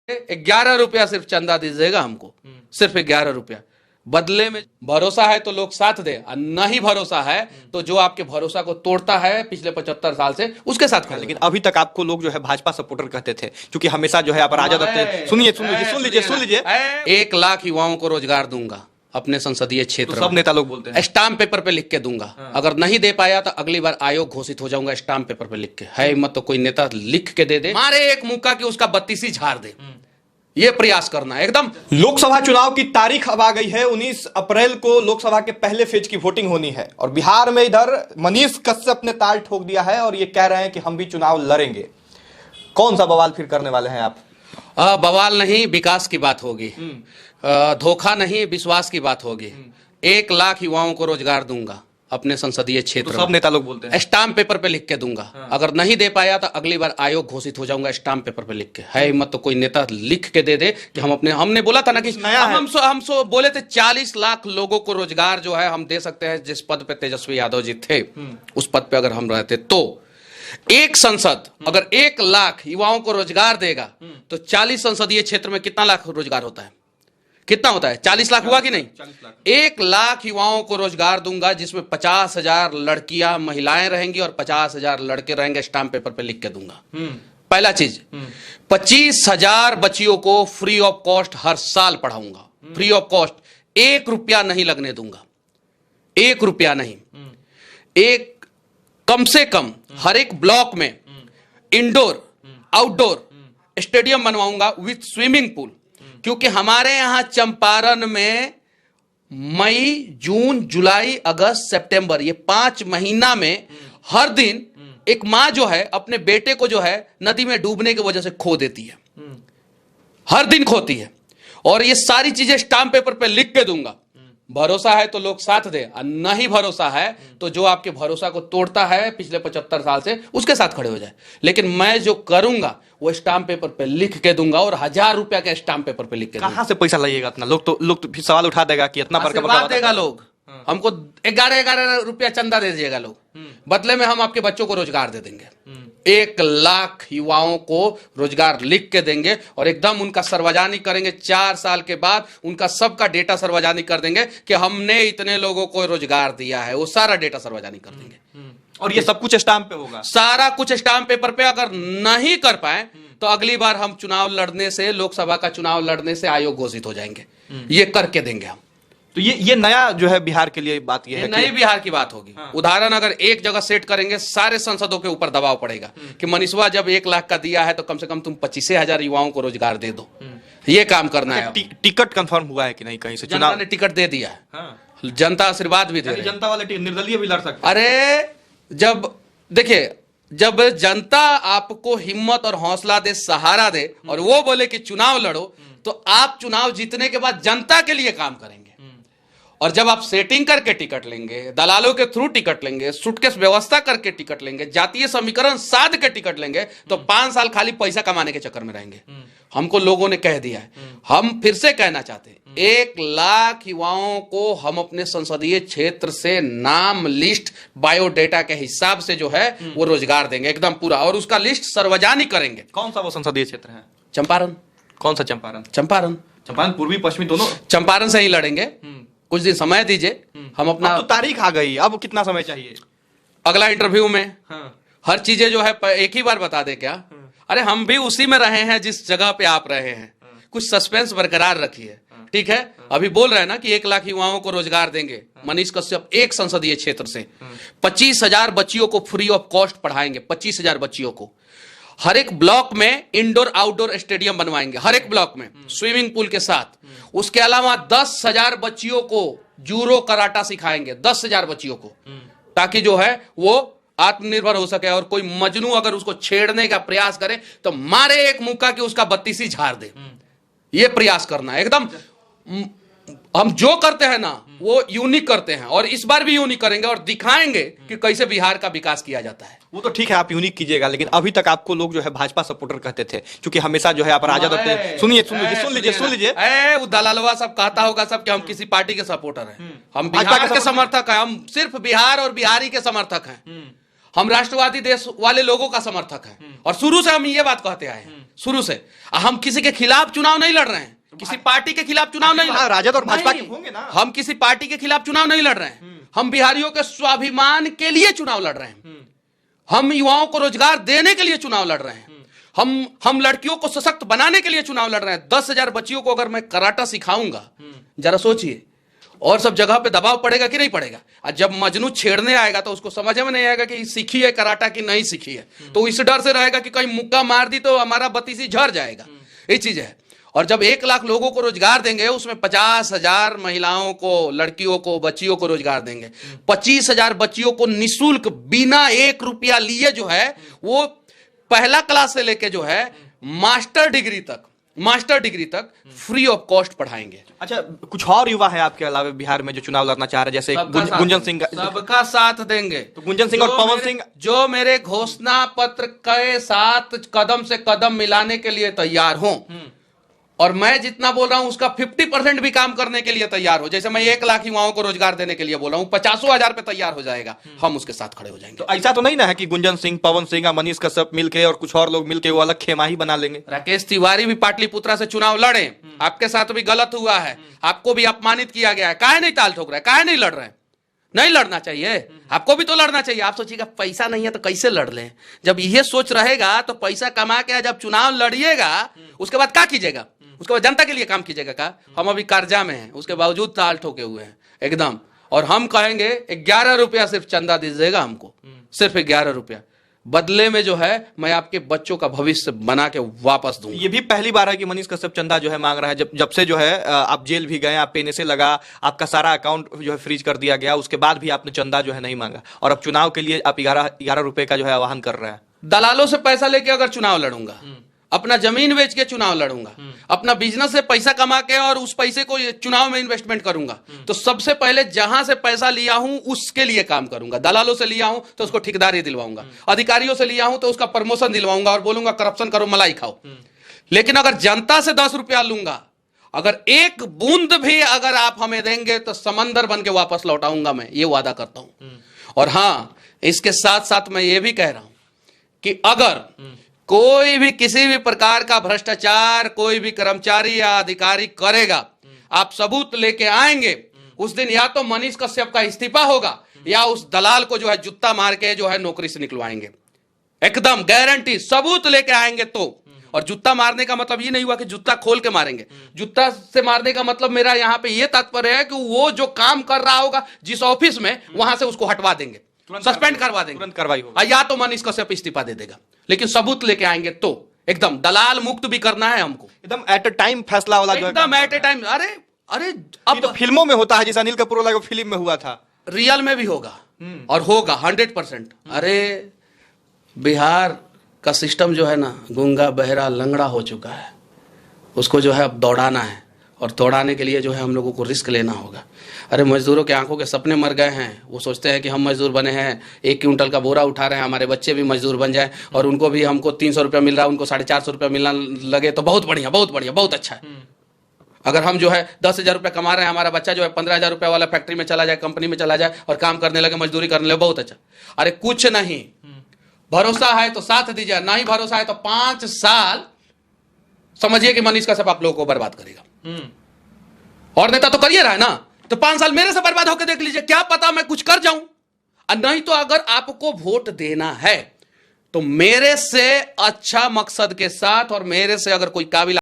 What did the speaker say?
11 रुपया सिर्फ चंदा दीजिएगा हमको, सिर्फ 11 रुपया। बदले में भरोसा है तो लोग साथ दे, और नहीं भरोसा है तो जो आपके भरोसा को तोड़ता है पिछले 75 साल से उसके साथ खड़े। लेकिन अभी तक आपको लोग जो है भाजपा सपोर्टर कहते थे, क्योंकि हमेशा जो है आप राजद रखते। सुनिए 1 लाख युवाओं को रोजगार दूंगा अपने संसदीय क्षेत्र तो सब नेता लोग बोलते हैं स्टाम्प पेपर पे लिख के दूंगा। अगर नहीं दे पाया तो अगली बार आयोग घोषित हो जाऊंगा स्टाम्प पेपर पे लिख के। है हिम्मत तो कोई नेता लिख के दे मारे एक मुक्का की उसका 32 झाड़ दे, ये प्रयास करना है एकदम। लोकसभा चुनाव की तारीख अब आ गई है। 19 अप्रैल को लोकसभा के पहले फेज की वोटिंग होनी है और बिहार में इधर मनीष कश्यप ने ताल ठोक दिया है और ये कह रहे हैं कि हम भी चुनाव लड़ेंगे। कौन सा बवाल फिर करने वाले हैं आप? बवाल नहीं, विकास की बात होगी, धोखा नहीं, विश्वास की बात होगी। 1 लाख युवाओं को रोजगार दूंगा अपने संसदीय क्षेत्र तो सब नेता लोग बोलते हैं स्टाम्प पेपर पे लिख के दूंगा। अगर नहीं दे पाया तो अगली बार आयोग घोषित हो जाऊंगा स्टाम्प पेपर पे लिख के। है हिम्मत तो कोई नेता लिख के दे कि हम अपने, हमने बोला था ना कि हम बोले थे 40 लाख लोगों को रोजगार जो है हम दे सकते हैं। जिस पद पे तेजस्वी यादव जी थे उस पद पे अगर हम रहते तो एक संसद अगर 1 लाख युवाओं को रोजगार देगा तो 40 संसदीय क्षेत्र में कितना लाख रोजगार होता है? कितना होता है? 40 लाख हुआ कि नहीं? 1 लाख युवाओं को रोजगार दूंगा जिसमें 50,000 लड़कियां महिलाएं रहेंगी और 50,000 लड़के रहेंगे। स्टाम्प पेपर पे लिख के दूंगा। पहला चीज, 25,000 बच्चियों को फ्री ऑफ कॉस्ट हर साल पढ़ाऊंगा। फ्री ऑफ कॉस्ट, 1 रुपया नहीं लगने दूंगा, 1 रुपया नहीं। एक कम से कम हर एक ब्लॉक में इंडोर आउटडोर स्टेडियम बनवाऊंगा विथ स्विमिंग पूल। क्योंकि हमारे यहां चंपारण में मई, जून, जुलाई, अगस्त, सितंबर ये 5 महीना में हर दिन एक मां जो है अपने बेटे को जो है नदी में डूबने की वजह से खो देती है, हर दिन खोती है। और ये सारी चीजें स्टाम्प पेपर पे लिख के दूंगा। भरोसा है तो लोग साथ दे, और नहीं भरोसा है तो जो आपके भरोसा को तोड़ता है पिछले 75 साल से उसके साथ खड़े हो जाए। लेकिन मैं जो करूंगा वो स्टाम्प पेपर पे लिख के दूंगा, और 1000 रुपया के स्टाम्प पेपर पे लिख के। कहां से पैसा लाइएगा इतना? लोग तो फिर सवाल उठा देगा कि इतना बरकरार देगा लोग। हमको 11 रुपया चंदा दे दीजिएगा लोग, बदले में हम आपके बच्चों को रोजगार दे देंगे। 1 लाख युवाओं को रोजगार लिख के देंगे और एकदम उनका सार्वजनिक करेंगे। 4 साल के बाद उनका सबका डेटा सार्वजनिक कर देंगे कि हमने इतने लोगों को रोजगार दिया है। वो सारा डेटा सार्वजनिक कर देंगे और ये सब कुछ स्टाम्प पे होगा। सारा कुछ स्टाम्प पेपर पे। अगर नहीं कर पाए तो अगली बार हम चुनाव लड़ने से, लोकसभा का चुनाव लड़ने से आयोग घोषित हो जाएंगे। ये करके देंगे हम। तो ये नया जो है बिहार के लिए बात ये है, नई बिहार की बात होगी। उदाहरण अगर एक जगह सेट करेंगे, सारे सांसदों के ऊपर दबाव पड़ेगा कि मनीषवा जब 1 लाख का दिया है तो कम से कम तुम 25,000 युवाओं को रोजगार दे दो। ये काम करना है। टिकट कंफर्म हुआ है कि नहीं? कहीं से जनता ने टिकट दे दिया है। जनता आशीर्वाद भी दे रही है। जनता वाले निर्दलीय भी लड़ सकते। अरे जब देखिए, जब जनता आपको हिम्मत और हौसला दे, सहारा दे और वो बोले कि चुनाव लड़ो, तो आप चुनाव जीतने के बाद जनता के लिए काम करेंगे। और जब आप सेटिंग करके टिकट लेंगे, दलालों के थ्रू टिकट लेंगे, सूटकेस व्यवस्था करके टिकट लेंगे, जातीय समीकरण साध के टिकट लेंगे, तो 5 साल खाली पैसा कमाने के चक्कर में रहेंगे। हमको लोगों ने कह दिया है, हम फिर से कहना चाहते हैं, 1 लाख युवाओं को हम अपने संसदीय क्षेत्र से नाम लिस्ट बायोडेटा के हिसाब से जो है वो रोजगार देंगे एकदम पूरा, और उसका लिस्ट सार्वजनिक करेंगे। कौन सा वो संसदीय क्षेत्र है? चंपारण। कौन सा चंपारण? चंपारण पूर्वी पश्चिमी दोनों। चंपारण से ही लड़ेंगे। कुछ दिन समय दीजिए, हम अपना। अब तो तारीख आ गई, अब कितना समय चाहिए? अगला इंटरव्यू में हर चीजें जो है एक ही बार बता दे क्या? अरे हम भी उसी में रहे हैं जिस जगह पे आप रहे हैं। कुछ सस्पेंस बरकरार रखिए, ठीक है? अभी बोल रहे हैं ना कि 1 लाख युवाओं को रोजगार देंगे। मनीष कश्यप एक संसदीय क्षेत्र से 25,000 बच्चियों को फ्री ऑफ कॉस्ट पढ़ाएंगे। 25,000 बच्चियों को हर एक ब्लॉक में इंडोर आउटडोर स्टेडियम बनवाएंगे, हर एक ब्लॉक में स्विमिंग पूल के साथ। उसके अलावा 10,000 बच्चियों को जूडो कराटा सिखाएंगे, 10,000 बच्चियों को, ताकि जो है वो आत्मनिर्भर हो सके। और कोई मजनू अगर उसको छेड़ने का प्रयास करे तो मारे एक मुक्का की उसका 32 झाड़ दे। ये प्रयास करना है एकदम। हम जो करते हैं ना वो यूनिक करते हैं, और इस बार भी यूनिक करेंगे और दिखाएंगे कि कैसे बिहार का विकास किया जाता है। वो तो ठीक है, आप यूनिक कीजिएगा, लेकिन अभी तक आपको लोग जो है भाजपा सपोर्टर कहते थे, क्योंकि हमेशा जो है आप राजद रखते। सुन वो दलालवा सब कहता होगा सब कि हम किसी पार्टी के सपोर्टर हैं। हम बिहार के समर्थक हैं। हम सिर्फ बिहार और बिहारी के समर्थक हैं। हम राष्ट्रवादी देश वाले लोगों का समर्थक हैं, और शुरू से हम ये बात कहते आए हैं। शुरू से। हम किसी के खिलाफ चुनाव नहीं लड़ रहे हैं, किसी पार्टी के खिलाफ चुनाव नहीं लड़, राजद और भाजपा के होंगे ना। हम किसी पार्टी के खिलाफ चुनाव नहीं लड़ रहे हैं, हम बिहारियों के स्वाभिमान के लिए चुनाव लड़ रहे हैं, हम युवाओं को रोजगार देने के लिए चुनाव लड़ रहे हैं, हम लड़कियों को सशक्त बनाने के लिए चुनाव लड़ रहे हैं। 10,000 बच्चियों को अगर मैं कराटा सिखाऊंगा, जरा सोचिए, और सब जगह पे दबाव पड़ेगा कि नहीं पड़ेगा। और जब मजनू छेड़ने आएगा तो उसको समझ में नहीं आएगा कि सीखी है कराटा कि नहीं सीखी है, तो इस डर से रहेगा कि कहीं मुक्का मार दी तो हमारा बत्तीसी झड़ जाएगा। ये चीज है। और जब 1 लाख लोगों को रोजगार देंगे, उसमें 50,000 महिलाओं को, लड़कियों को, बच्चियों को रोजगार देंगे। 25,000 बच्चियों को निःशुल्क बिना 1 रुपया लिए जो है वो पहला क्लास से लेके जो है मास्टर डिग्री तक फ्री ऑफ कॉस्ट पढ़ाएंगे। अच्छा, कुछ और युवा है आपके अलावा बिहार में जो चुनाव लड़ना चाह रहे हैं, जैसे गुंजन सिंह? सबका साथ देंगे। तो गुंजन सिंह और पवन सिंह जो मेरे घोषणा पत्र के साथ कदम से कदम मिलाने के लिए तैयार हों, और मैं जितना बोल रहा हूं उसका 50% भी काम करने के लिए तैयार हो। जैसे मैं 1 लाख युवाओं को रोजगार देने के लिए बोल रहा हूं, 50,000 पे तैयार हो जाएगा, हम उसके साथ खड़े हो जाएंगे। तो ऐसा तो नहीं ना है कि गुंजन सिंह, पवन सिंह, मनीष कश्यप मिलके और कुछ और लोग मिलके वो अलग खेमा ही बना लेंगे? राकेश तिवारी भी पाटलिपुत्रा से चुनाव लड़े, आपके साथ भी गलत हुआ है, आपको भी अपमानित किया गया है, काहे नहीं ताल ठोक रहा है, काहे नहीं लड़ रहे हैं? नहीं लड़ना चाहिए, आपको भी तो लड़ना चाहिए। आप सोचिएगा पैसा नहीं है तो कैसे लड़ लें? जब यह सोच रहेगा तो पैसा कमा के जब चुनाव लड़िएगा उसके बाद क्या कीजिएगा? उसके बाद जनता के लिए काम कीजिएगा का? हम अभी कर्जा में हैं, उसके बावजूद ताल ठोके हुए हैं एकदम, और हम कहेंगे 11 रुपया सिर्फ चंदा दीजिएगा हमको, सिर्फ 11 रुपया, बदले में जो है मैं आपके बच्चों का भविष्य बना के वापस दूंगा। ये भी पहली बार है कि मनीष कश्यप चंदा जो है मांग रहा है। जब से जो है आप जेल भी गए, आप पे से लगा, आपका सारा अकाउंट जो है फ्रीज कर दिया गया, उसके बाद भी आपने चंदा जो है नहीं मांगा, और अब चुनाव के लिए आप 11 रुपए का जो है आह्वान कर रहे हैं। दलालों से पैसा लेके अगर चुनाव लड़ूंगा, अपना जमीन बेच के चुनाव लड़ूंगा, अपना बिजनेस से पैसा कमा के और उस पैसे को चुनाव में इन्वेस्टमेंट करूंगा, तो सबसे पहले जहां से पैसा लिया हूं उसके लिए काम करूंगा। दलालों से लिया हूं तो उसको ठेकेदारी दिलवाऊंगा, अधिकारियों से लिया हूं तो उसका प्रमोशन दिलवाऊंगा और बोलूंगा करप्शन करो, मलाई खाओ। लेकिन अगर जनता से 10 रुपया लूंगा, अगर 1 बूंद भी अगर आप हमें देंगे तो समंदर बन के वापस लौटाऊंगा, मैं ये वादा करता हूं। और हां, इसके साथ साथ मैं ये भी कह रहा हूं कि अगर कोई भी किसी भी प्रकार का भ्रष्टाचार कोई भी कर्मचारी या अधिकारी करेगा, आप सबूत लेके आएंगे, उस दिन या तो मनीष कश्यप का इस्तीफा होगा या उस दलाल को जो है जुत्ता मार के जो है नौकरी से निकलवाएंगे, एकदम गारंटी। सबूत लेके आएंगे तो। और जुत्ता मारने का मतलब ये नहीं हुआ कि जुत्ता खोल के मारेंगे, जुत्ता से मारने का मतलब मेरा यहां पे ये तात्पर्य है कि वो जो काम कर रहा होगा जिस ऑफिस में, वहां से उसको हटवा देंगे, सस्पेंड करवा देंगे, तुरंत कार्रवाई होगा, या तो मनीष कश्यप इस्तीफा दे देगा। लेकिन सबूत लेके आएंगे तो एकदम दलाल मुक्त भी करना है हमको, एकदम एट अ टाइम फैसला वाला, एकदम एट ए टाइम। अरे अब तो फिल्मों में होता है, जैसे अनिल कपूर वाला फिल्म में हुआ था, रियल में भी होगा और होगा 100%। अरे बिहार का सिस्टम जो है ना, गूंगा बहरा लंगड़ा हो चुका है, उसको जो है अब दौड़ाना है, और दौड़ाने के लिए जो है हम लोगों को रिस्क लेना होगा। अरे मजदूरों के आंखों के सपने मर गए हैं, वो सोचते हैं कि हम मजदूर बने हैं, 1 क्विंटल का बोरा उठा रहे हैं, हमारे बच्चे भी मजदूर बन जाए और उनको भी, हमको 300 रुपया मिल रहा है, उनको 450 रुपया मिलना लगे तो बहुत बढ़िया, बहुत बढ़िया, बहुत अच्छा है। अगर हम जो है 10,000 रुपया कमा रहे हैं, हमारा बच्चा जो है 15,000 रुपया वाला फैक्ट्री में चला जाए, कंपनी में चला जाए और काम करने लगे, मजदूरी करने लगे, बहुत अच्छा। अरे कुछ नहीं, भरोसा है तो साथ दीजिए, नहीं भरोसा है तो 5 साल समझिए कि मनीष कश्यप आप लोगों को बर्बाद करेगा। और नेता तो करिए रहा है ना, तो 5 साल मेरे से बर्बाद होकर देख लीजिए, क्या पता मैं कुछ कर जाऊं। नहीं तो अगर आपको वोट देना है तो मेरे से अच्छा मकसद के साथ, और मेरे से अगर कोई काबिल